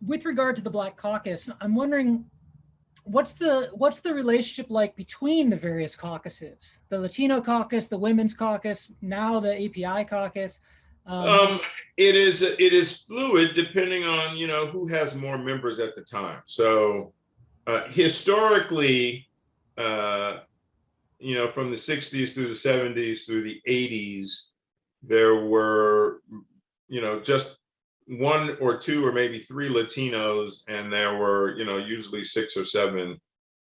with regard to the Black Caucus, I'm wondering what's the relationship like between the various caucuses? The Latino caucus, the Women's Caucus, now the API caucus. It is fluid depending on who has more members at the time. So historically, from the 60s through the 70s through the 80s, there were just one or two or maybe three Latinos, and there were usually 6 or 7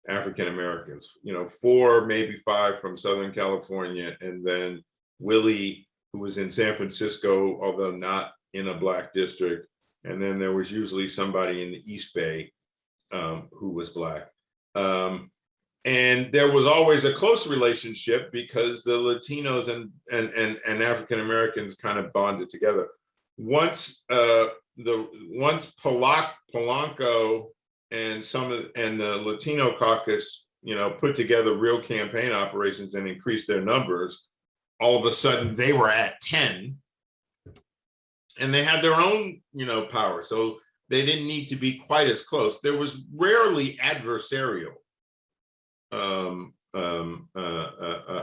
African Americans. 4, maybe 5 from Southern California, and then Willie, who was in San Francisco, although not in a Black district. And then there was usually somebody in the East Bay who was Black. And there was always a close relationship because the Latinos and African Americans kind of bonded together. Once Polanco and the Latino caucus, put together real campaign operations and increased their numbers, all of a sudden they were at 10, and they had their own, power. So they didn't need to be quite as close. There was rarely adversarial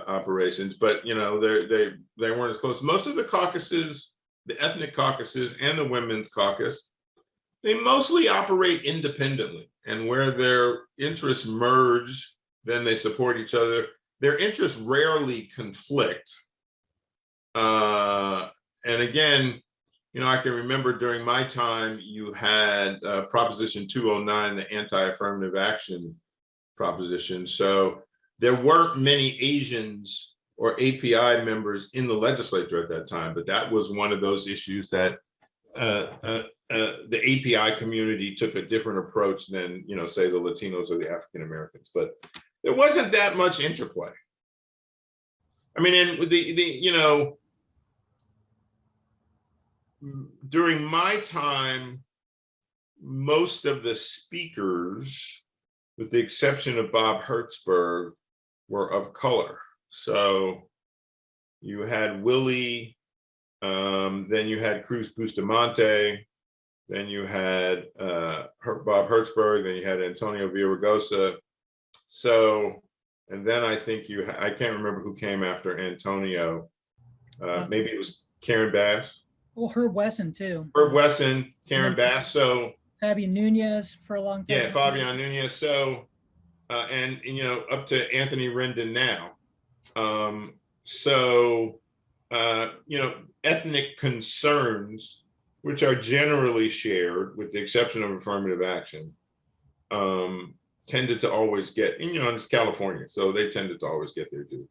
operations, but they weren't as close. Most of the caucuses, the ethnic caucuses and the women's caucus, they mostly operate independently, and where their interests merge, then they support each other. Their interests rarely conflict. And again, I can remember during my time, you had Proposition 209, the anti-affirmative action proposition. So there weren't many Asians or API members in the legislature at that time, but that was one of those issues that the API community took a different approach than, say, the Latinos or the African Americans. But there wasn't that much interplay. I mean, and during my time, most of the speakers, with the exception of Bob Hertzberg, were of color. So you had Willie, then you had Cruz Bustamante, then you had Bob Hertzberg, then you had Antonio Villaraigosa. So, and then I think I can't remember who came after Antonio. Maybe it was Karen Bass. Well, Herb Wesson too. Herb Wesson, Karen Bass. So Fabian Nunez for a long time. Yeah, Fabian Nunez. So, and up to Anthony Rendon now. Ethnic concerns, which are generally shared, with the exception of affirmative action, tended to always get, and it's California, so they tended to always get their due.